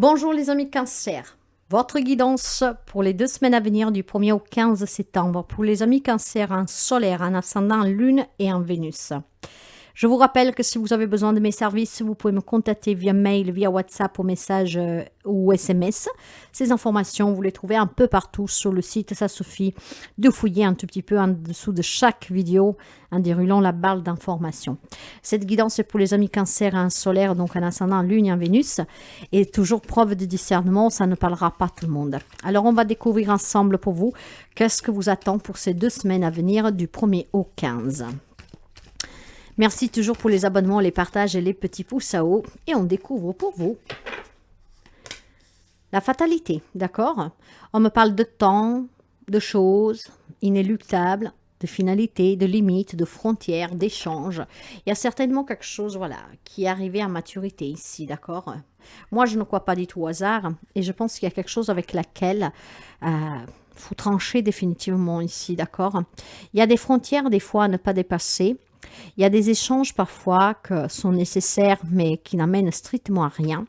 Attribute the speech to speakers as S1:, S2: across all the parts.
S1: Bonjour les amis Cancer. Votre guidance pour les 2 semaines à venir du 1er au 15 septembre pour les amis Cancer en solaire, en ascendant, lune et en Vénus. Je vous rappelle que si vous avez besoin de mes services, vous pouvez me contacter via mail, via WhatsApp, au message ou SMS. Ces informations, vous les trouvez un peu partout sur le site. Ça suffit de fouiller un tout petit peu en dessous de chaque vidéo en déroulant la barre d'informations. Cette guidance est pour les amis Cancer en solaire, donc en ascendant, lune et en Vénus. Et toujours preuve de discernement, ça ne parlera pas tout le monde. Alors, on va découvrir ensemble pour vous qu'est-ce que vous attend pour ces 2 semaines à venir du 1er au 15. Merci toujours pour les abonnements, les partages et les petits pouces à haut. Et on découvre pour vous la fatalité, d'accord? On me parle de temps, de choses inéluctables, de finalité, de limites, de frontières, d'échanges. Il y a certainement quelque chose, voilà, qui est arrivé à maturité ici, d'accord? Moi, je ne crois pas du tout au hasard et je pense qu'il y a quelque chose avec laquelle faut trancher définitivement ici, d'accord? Il y a des frontières, des fois, à ne pas dépasser. Il y a des échanges parfois qui sont nécessaires mais qui n'amènent strictement à rien.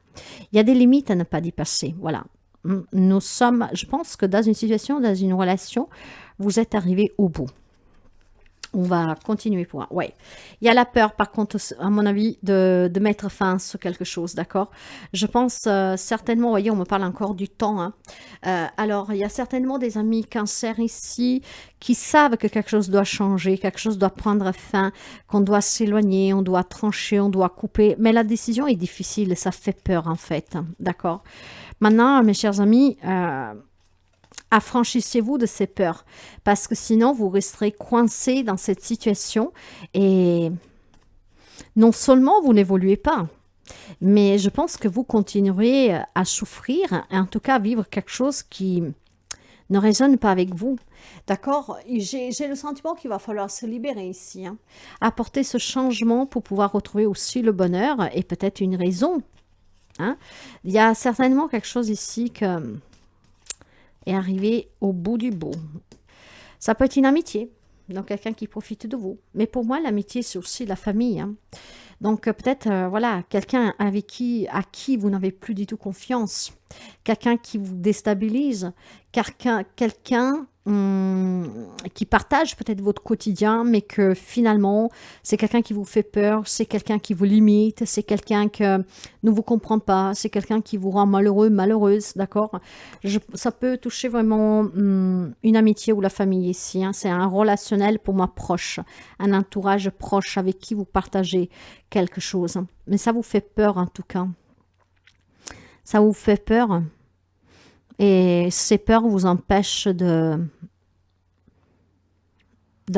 S1: Il y a des limites à ne pas dépasser. Voilà. Nous sommes, je pense que dans une situation, dans une relation, vous êtes arrivé au bout. On va continuer pour... Ouais. Il y a la peur, par contre, à mon avis, de mettre fin sur quelque chose, d'accord? Je pense certainement, vous voyez, on me parle encore du temps. Hein. Alors, il y a certainement des amis Cancer ici qui savent que quelque chose doit changer, quelque chose doit prendre fin, qu'on doit s'éloigner, on doit trancher, on doit couper. Mais la décision est difficile, ça fait peur, en fait, d'accord? Maintenant, mes chers amis... affranchissez-vous de ces peurs, parce que sinon vous resterez coincé dans cette situation et non seulement vous n'évoluez pas, mais je pense que vous continuerez à souffrir, et en tout cas à vivre quelque chose qui ne résonne pas avec vous. D'accord? J'ai le sentiment qu'il va falloir se libérer ici, hein. Apporter ce changement pour pouvoir retrouver aussi le bonheur et peut-être une raison. Hein? Il y a certainement quelque chose ici que... est arrivé au bout du bout. Ça peut être une amitié, donc quelqu'un qui profite de vous. Mais pour moi, l'amitié, c'est aussi la famille. Hein. Donc peut-être, voilà, quelqu'un à qui vous n'avez plus du tout confiance. Quelqu'un qui vous déstabilise. Quelqu'un qui partage peut-être votre quotidien, mais que finalement, c'est quelqu'un qui vous fait peur, c'est quelqu'un qui vous limite, c'est quelqu'un qui ne vous comprend pas, c'est quelqu'un qui vous rend malheureux, malheureuse, d'accord? Ça peut toucher vraiment une amitié ou la famille ici. Hein. C'est un relationnel pour moi proche, un entourage proche avec qui vous partagez quelque chose. Mais ça vous fait peur en tout cas. Ça vous fait peur. Et ces peurs vous empêchent de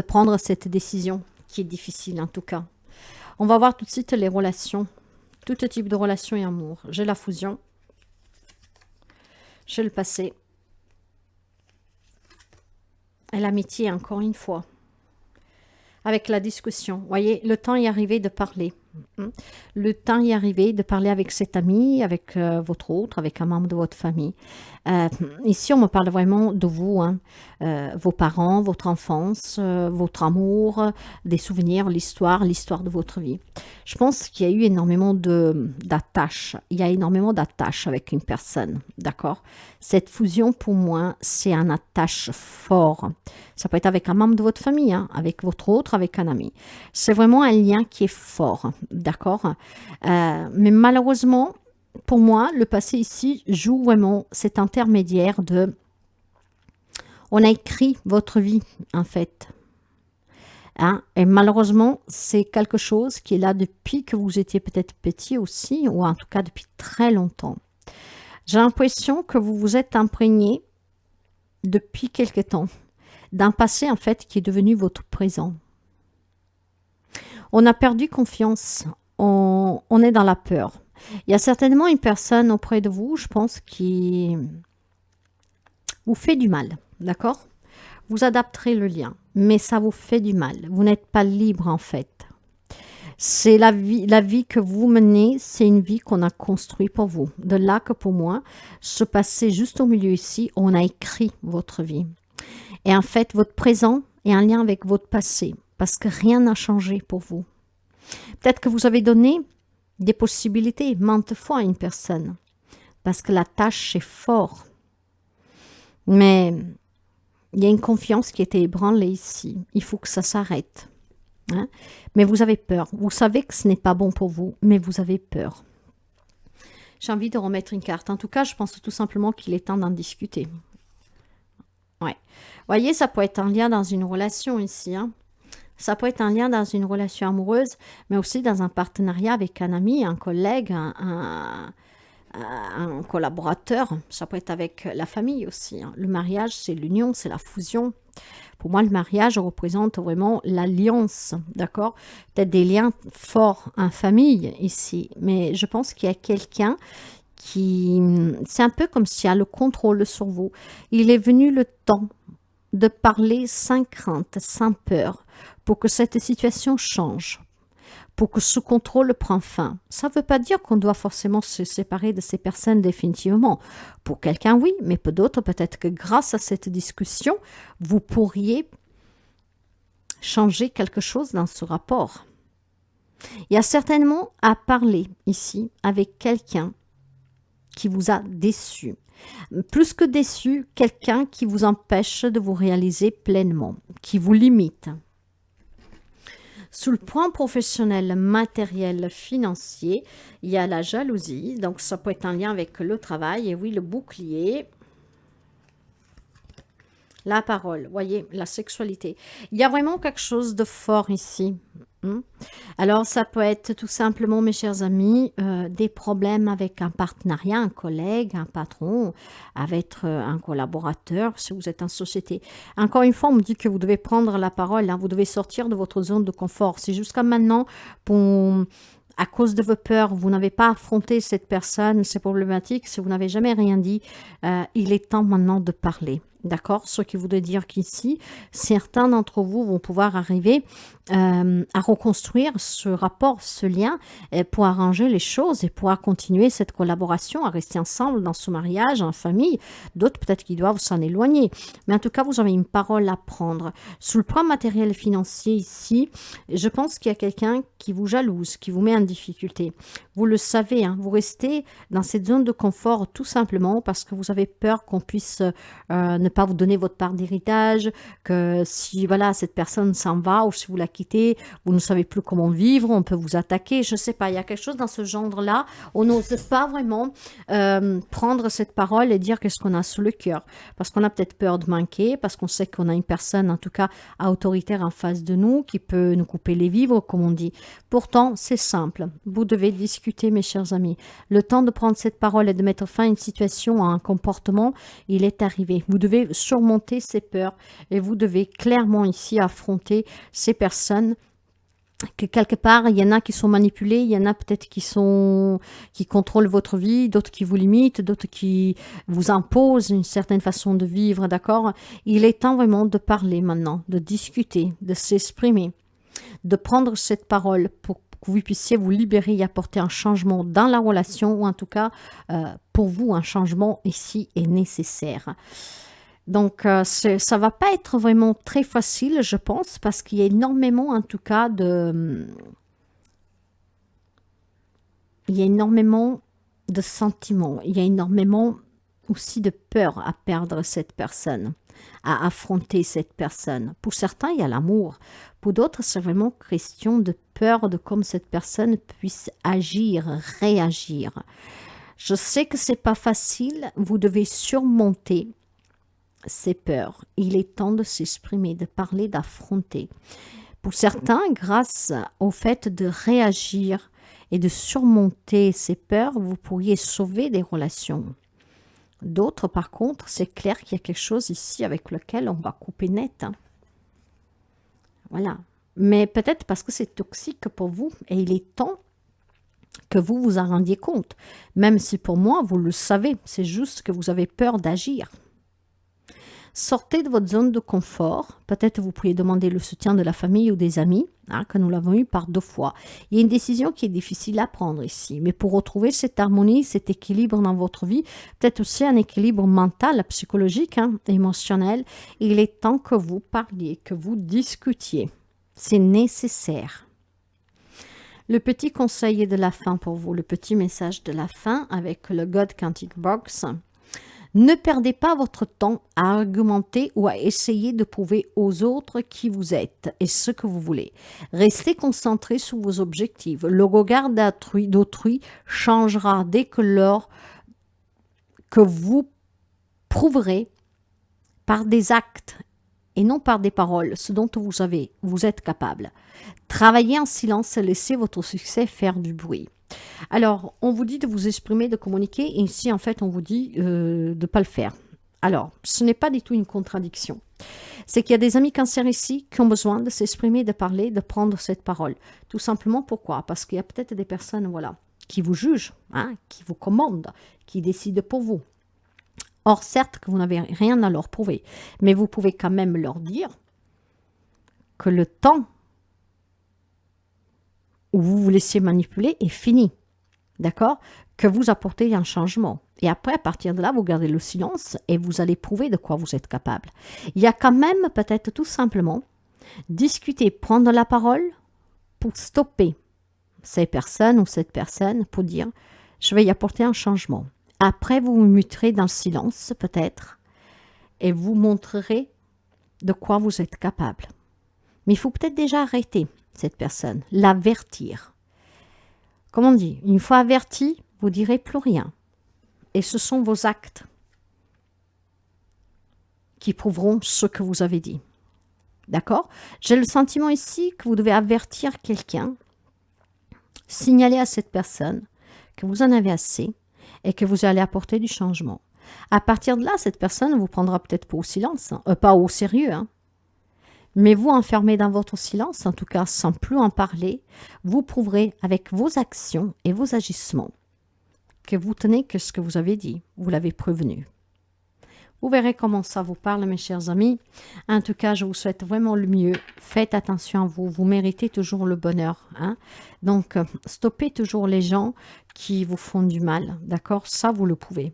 S1: prendre cette décision qui est difficile en tout cas. On va voir tout de suite les relations. Tout type de relations et amour. J'ai la fusion. J'ai le passé. Et l'amitié encore une fois. Avec la discussion. Vous voyez, le temps est arrivé de parler. Le temps est arrivé de parler avec cet ami, avec votre autre, avec un membre de votre famille. Ici, on me parle vraiment de vous, hein. Vos parents, votre enfance, votre amour, des souvenirs, l'histoire de votre vie. Je pense qu'il y a eu énormément d'attaches. Il y a énormément d'attaches avec une personne, d'accord? Cette fusion, pour moi, c'est un attache fort. Ça peut être avec un membre de votre famille, hein, avec votre autre, avec un ami. C'est vraiment un lien qui est fort, d'accord? Mais malheureusement, pour moi, le passé ici joue vraiment cet intermédiaire de... On a écrit votre vie, en fait. Hein? Et malheureusement, c'est quelque chose qui est là depuis que vous étiez peut-être petit aussi, ou en tout cas depuis très longtemps. J'ai l'impression que vous vous êtes imprégné depuis quelque temps d'un passé, en fait, qui est devenu votre présent. On a perdu confiance, on est dans la peur. Il y a certainement une personne auprès de vous, je pense, qui vous fait du mal, d'accord? Vous adapterez le lien, mais ça vous fait du mal. Vous n'êtes pas libre, en fait. C'est la vie que vous menez, c'est une vie qu'on a construite pour vous. De là que pour moi, ce passé juste au milieu ici, on a écrit votre vie. Et en fait, votre présent est un lien avec votre passé, parce que rien n'a changé pour vous. Peut-être que vous avez donné des possibilités maintes fois à une personne. parce que la tâche est forte. Mais il y a une confiance qui a été ébranlée ici. Il faut que ça s'arrête. Hein? Mais vous avez peur. Vous savez que ce n'est pas bon pour vous, mais vous avez peur. J'ai envie de remettre une carte. En tout cas, je pense tout simplement qu'il est temps d'en discuter. Ouais. Voyez, ça peut être un lien dans une relation ici. Hein? Ça peut être un lien dans une relation amoureuse, mais aussi dans un partenariat avec un ami, un collègue, un collaborateur. Ça peut être avec la famille aussi. Hein. Le mariage, c'est l'union, c'est la fusion. Pour moi, le mariage représente vraiment l'alliance, d'accord? Peut-être des liens forts en famille ici, mais je pense qu'il y a quelqu'un qui... C'est un peu comme s'il y a le contrôle sur vous. Il est venu le temps de parler sans crainte, sans peur, pour que cette situation change, pour que ce contrôle prenne fin. Ça ne veut pas dire qu'on doit forcément se séparer de ces personnes définitivement. Pour quelqu'un, oui, mais pour d'autres, peut-être que grâce à cette discussion, vous pourriez changer quelque chose dans ce rapport. Il y a certainement à parler ici avec quelqu'un qui vous a déçu. Plus que déçu, quelqu'un qui vous empêche de vous réaliser pleinement, qui vous limite. Sous le point professionnel, matériel, financier, il y a la jalousie. Donc, ça peut être un lien avec le travail. Et oui, le bouclier. La parole, voyez, la sexualité. Il y a vraiment quelque chose de fort ici. Alors, ça peut être tout simplement, mes chers amis, des problèmes avec un partenariat, un collègue, un patron, avec un collaborateur, si vous êtes en société. Encore une fois, on me dit que vous devez prendre la parole, hein, vous devez sortir de votre zone de confort. Si jusqu'à maintenant, à cause de vos peurs, vous n'avez pas affronté cette personne, c'est problématique, si vous n'avez jamais rien dit, il est temps maintenant de parler. D'accord? Ce qui voudrait dire qu'ici, certains d'entre vous vont pouvoir arriver à reconstruire ce rapport, ce lien, pour arranger les choses et pouvoir continuer cette collaboration, à rester ensemble dans ce mariage, en famille. D'autres, peut-être qu'ils doivent s'en éloigner. Mais en tout cas, vous avez une parole à prendre. Sous le plan matériel et financier ici, je pense qu'il y a quelqu'un qui vous jalouse, qui vous met en difficulté. Vous le savez, hein, vous restez dans cette zone de confort tout simplement parce que vous avez peur qu'on puisse ne pas vous donner votre part d'héritage, que si voilà cette personne s'en va ou si vous la quittez, vous ne savez plus comment vivre, on peut vous attaquer, je ne sais pas, il y a quelque chose dans ce genre-là, on n'ose pas vraiment prendre cette parole et dire qu'est-ce qu'on a sous le cœur, parce qu'on a peut-être peur de manquer, parce qu'on sait qu'on a une personne en tout cas autoritaire en face de nous, qui peut nous couper les vivres, comme on dit. Pourtant, c'est simple, vous devez discuter, mes chers amis. Le temps de prendre cette parole et de mettre fin à une situation, à un comportement, il est arrivé. Vous devez surmonter ces peurs et vous devez clairement ici affronter ces personnes que quelque part, il y en a qui sont manipulés, il y en a peut-être qui contrôlent votre vie, d'autres qui vous limitent, d'autres qui vous imposent une certaine façon de vivre, d'accord? Il est temps vraiment de parler maintenant, de discuter, de s'exprimer, de prendre cette parole pour que vous puissiez vous libérer et apporter un changement dans la relation, ou en tout cas, pour vous, un changement ici est nécessaire. Donc, ça ne va pas être vraiment très facile, je pense, parce qu'il y a énormément, en tout cas, il y a énormément de sentiments, il y a énormément aussi de peur à perdre cette personne, à affronter cette personne. Pour certains, il y a l'amour. Pour d'autres, c'est vraiment question de peur de comment cette personne puisse agir, réagir. Je sais que ce n'est pas facile, vous devez surmonter ces peurs. Il est temps de s'exprimer, de parler, d'affronter. Pour certains, grâce au fait de réagir et de surmonter ces peurs, vous pourriez sauver des relations. D'autres, par contre, c'est clair qu'il y a quelque chose ici avec lequel on va couper net. Hein. Voilà. Mais peut-être parce que c'est toxique pour vous et il est temps que vous vous en rendiez compte. Même si pour moi, vous le savez, c'est juste que vous avez peur d'agir. Sortez de votre zone de confort. Peut-être vous pourriez demander le soutien de la famille ou des amis, hein, que nous l'avons eu par 2 fois. Il y a une décision qui est difficile à prendre ici, mais pour retrouver cette harmonie, cet équilibre dans votre vie, peut-être aussi un équilibre mental, psychologique, hein, émotionnel, il est temps que vous parliez, que vous discutiez. C'est nécessaire. Le petit conseil de la fin pour vous, le petit message de la fin avec le God Quantic Box. Ne perdez pas votre temps à argumenter ou à essayer de prouver aux autres qui vous êtes et ce que vous voulez. Restez concentré sur vos objectifs. Le regard d'autrui changera dès que lors que vous prouverez par des actes et non par des paroles ce dont vous êtes capable. Travaillez en silence et laissez votre succès faire du bruit. Alors, on vous dit de vous exprimer, de communiquer, et ici, en fait, on vous dit de ne pas le faire. Alors, ce n'est pas du tout une contradiction. C'est qu'il y a des amis cancers ici qui ont besoin de s'exprimer, de parler, de prendre cette parole. Tout simplement, pourquoi? Parce qu'il y a peut-être des personnes, voilà, qui vous jugent, hein, qui vous commandent, qui décident pour vous. Or, certes que vous n'avez rien à leur prouver, mais vous pouvez quand même leur dire que le temps où vous vous laissiez manipuler est fini, d'accord? Que vous apportez un changement. Et après, à partir de là, vous gardez le silence et vous allez prouver de quoi vous êtes capable. Il y a quand même peut-être tout simplement discuter, prendre la parole pour stopper ces personnes ou cette personne pour dire « je vais y apporter un changement ». Après, vous vous muterez dans le silence peut-être et vous montrerez de quoi vous êtes capable. Mais il faut peut-être déjà arrêter cette personne, l'avertir. Comme on dit, une fois averti, vous ne direz plus rien. Et ce sont vos actes qui prouveront ce que vous avez dit. D'accord? J'ai le sentiment ici que vous devez avertir quelqu'un, signaler à cette personne que vous en avez assez et que vous allez apporter du changement. À partir de là, cette personne vous prendra peut-être pas au silence, pas au sérieux, hein. Mais vous, enfermé dans votre silence, en tout cas sans plus en parler, vous prouverez avec vos actions et vos agissements que vous tenez que ce que vous avez dit, vous l'avez prévenu. Vous verrez comment ça vous parle, mes chers amis. En tout cas, je vous souhaite vraiment le mieux. Faites attention à vous. Vous méritez toujours le bonheur, hein. Donc, stoppez toujours les gens qui vous font du mal. D'accord? Ça, vous le pouvez.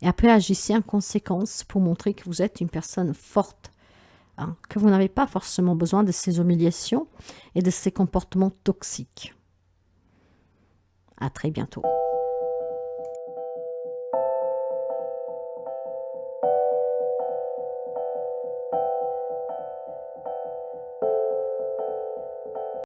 S1: Et après, agissez en conséquence pour montrer que vous êtes une personne forte. Hein, que vous n'avez pas forcément besoin de ces humiliations et de ces comportements toxiques. À très bientôt.